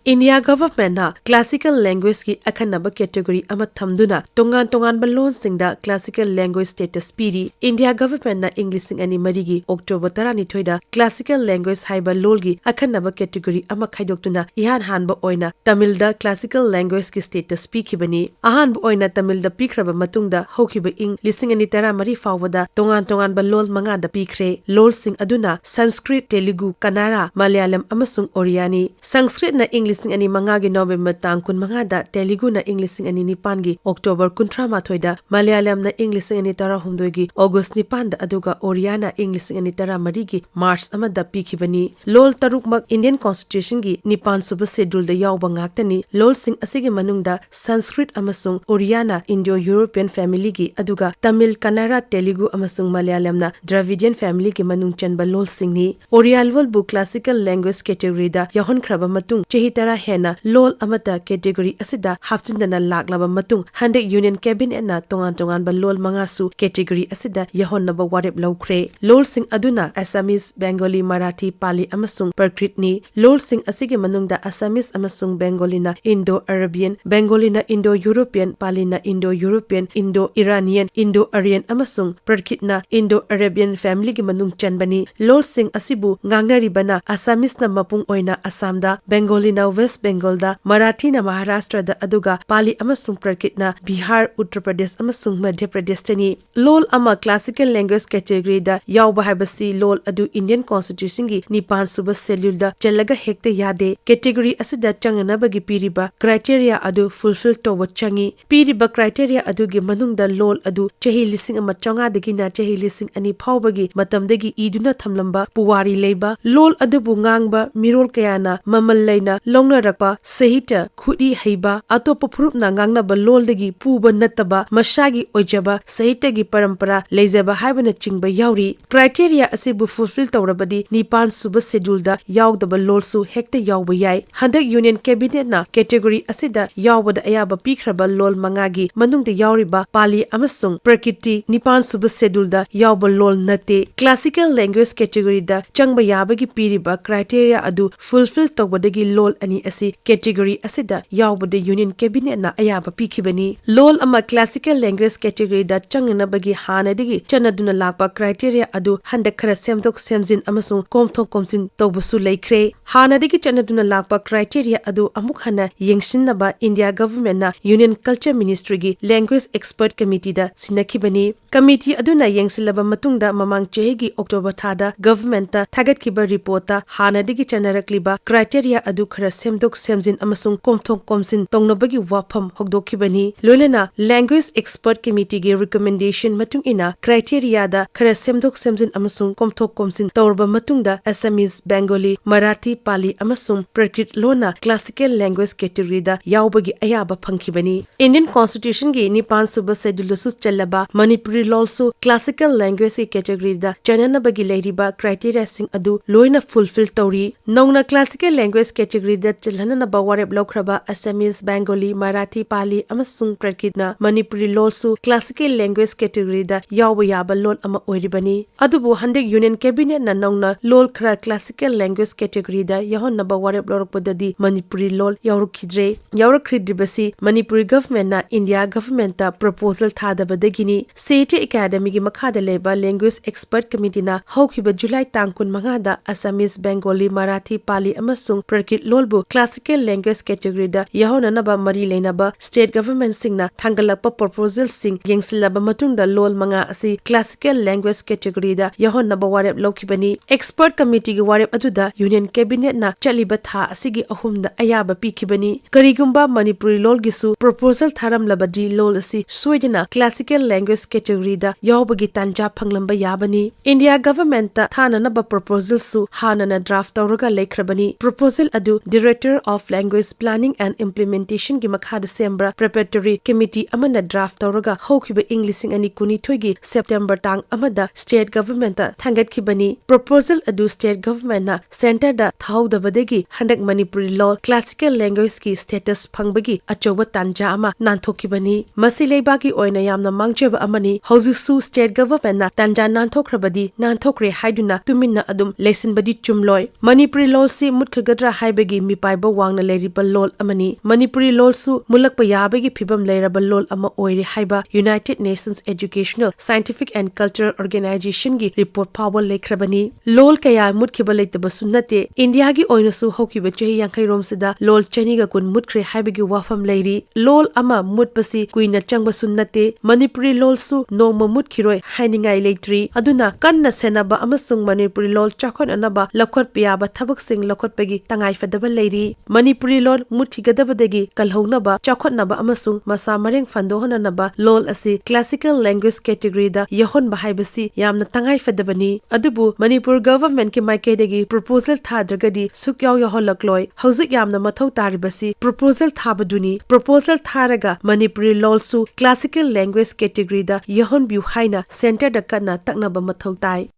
India government na classical language ki akhanaba category ama thamduna tongan balon singda classical language status piri. India government na English sing ani marigi October 12 da classical language haiba lolgi akhanaba category ama khaidoktuna ihan hanba oina Tamil da classical language ki status pikibani. Ahan oina Tamil da pikraba matungda hokiba ing lising ani tara mari fawada tongan balol manga da pikre. Lol sing aduna Sanskrit, Telugu, Kannada, Malayalam amasung Oriani. Sanskrit na English sing ani manga gi November tang kun manga da Telugu na English sing ani nipan gi October kuntra mathoi da Malayalam na English sing ani tara humdoi gi August nipan da aduga Oriana English sing ani tara mari gi March amada pikibani. Lol taruk mak Indian Constitution gi nipan suba schedule da yawba ngaktani. Lol sing asigi manung da Sanskrit amasung Oriana Indo-European family gi aduga Tamil, Kannada, Telugu amasung Malayalam na Dravidian family gi manung chanba lol sing ni. Orialwal bu classical language category da yahon khraba matung chehitara hena lol amata category asida hafchindana laklaba matung handek union cabinet na tongan ba lol mangasu category asida yahon naba warep lawkhre. Lol sing aduna Assamese, Bengali, Marathi, Pali amasung Prakrit ni. Lol sing asige manungda Assamese amasung Bengali na Indo-Arabian, Bengali na Indo-European, Pali na Indo-European, Indo-Iranian, Indo-Aryan amasung Prakrit na Indo-Arabian family gi manung chanbani. Lol sing asibu ngangnaribana Assamese na mapung oina Assam da, Bengali na West Bengal da, Marathi na Maharashtra da aduga Pali amasung Prakrit na Bihar, Uttar Pradesh amasung Madhya Pradesh tani. Lol ama classical language category da yawba haibasi lol adu Indian Constitution gi nipan suba schedule da chalaga hekte yade. Category asida changanabagi piriba criteria adu fulfill towa changi. Piriba criteria adu gi manung da lol adu chahi lising ama changa dagi na chahi lising ani phawbagi matamdagi iduna thamlamba puwari leiba lol adu bu ngangba mirol kayana mamal leina longna rakpa sahita khudi heiba atopa phurup na ngangna ba lol dagi puba nataba mashagi ojaba sahita gi parampara leijaba haibana chingba yauri. Criteria asibu fulfill tawrabadi nipan suba schedule da yawdaba lol su hekta yawba yai. Handak union cabinet na category asida yawbada ayaba pikraba lol mangagi manungda yawriba Pali amasung Prakriti nipan suba schedule da yawba lol nate. Classical language category da changba yabagi piriba criteria adu fulfill tawbadagi lol ani asi category asida yawbada union cabinet na ayaba pikibani. Lol ama classical language category da changnabagi hanadigi chanaduna lakpa criteria adu handak khara semdok semjin amasung komthok komsin tawbasu leikhre. Hanadigi chanaduna lakpa criteria adu amuk hana yengsinnaba India government na Union Culture Ministry gi language expert committee da sinakhibani. Committee aduna yengsilaba matungda mamang chehigi October thada government ta thagatkiba report ta hanadigi chanarakliba criteria adu khara semdok semjin amasung komthok komsin tongnabagi wafam hogdokhibani. Lolena language expert committee gi recommendation matung ina criteria da khara semdok semjin amasung komthok komsin tawrba matungda Assamese, Bengali, Marathi, Pali amasung Prakrit lona classical language category da yawbagi ayaba phangkhibani. Indian Constitution gi nipan suba schedule su chalaba Manipuri law su classical language category da chananabagi leiriba criteria sing adu loina fulfill tawri. Nongna classical language category da chalhanana ba warep lawkhraba Assamese, Bengali, Marathi, Pali amasung Prakrit na Manipuri law su classical language category da yawba yaba lol ama oiribani. Adubu handek union cabinet na nongna lol khara classical language category da yahon naba warep lorokpadadi Manipuri lol yawrakhridribasi Manipuri government na India government ta proposal thadabadagini. CET Academy gi makhada leba language expert committee na hokhiba July tang kun manga da Assamese, Bengali, Marathi, Pali amasung Prakrit lolbu classical language category da yahon naba mari leinaba state government singna thangalakpa proposal sing yengsilaba matungda lol manga asi classical language category da yahon naba warep lokhibani. Expert committee gi warep aduda union cabinet na chaliba tha asigi ahumda ayaba pikibani. Karigumba Manipuri lol gisu proposal tharam labadi lol asi soidina classical language category da yawbagi tanja phanglamba yabani. India government ta thananaba proposal su hanana draft tawraga lekhrabani. Proposal adu Director of Language Planning and Implementation gi makhada sembra preparatory committee amana draft tawraga hokhiba English ani kuni thoigi September tang amada state government ta thangatkhibani. Proposal adu state government na center da thaudabadagi handak Manipuri law classical language ki status phangbagi achoba tanja ama nanthokibani. Masi leibagi oina yamna mangjaba amani haujisu state government na tanja nanthokhrabadi nanthokre haiduna tuminna adum lesson badi chumloi. Manipuri law si mutkhgadra haibagi मिपाइबा वांगना लेरिबा लोल अमनी मणिपुरी लोलसु मुलकपा याबगी फिबम लेरबा लोल अमा ओइरे हाइबा United Nations Educational Scientific and Cultural Organization की report फावो लेखरबनी लोल कया मुटखिबा लेतबा सुन्नते India की ओइनसु होकिबा चही यांखैरोम सिदा लोल चनीगा कुन मुटख्रे हाइबगी वाफम लेरी लोल अमा मुटपसी कुइना चंगबा सुन्नते मणिपुरी लोलसु नोंमा मुटखिरोय हाइनिंगाई लेट्री अदुना कन्ना सेनाबा अमसुंग मणिपुरी लोल चाखोन अनबा लखोट पियाबा थबक सिंग लखोटपगी तंगाई फदबा लेरी मणिपुरी लोल मुटखिगदबदगी कलहौनबा चाखोटनबा अमसुंग मसा मरेंग फंदोहननबा लोल असि क्लासिकल लैंग्वेज कैटेगरी दा यहोनबा हाइबसी यामना तंगाई फदबनी अदुबु मणिपुर गवर्नमेंट के माइकेदगी प्रपोजल थाद्रगदी सुक्याव यहोलक्लोय हौजिक यामना मथौ तारिबसी प्रपोजल थाबदुनी प्रपोजल थारगा मणिपुरी लोलसु क्लासिकल लैंग्वेज कैटेगरी दा यहोन ब्यू हाइना सेंटर दा कन्ना तकनबा मथौ ताई।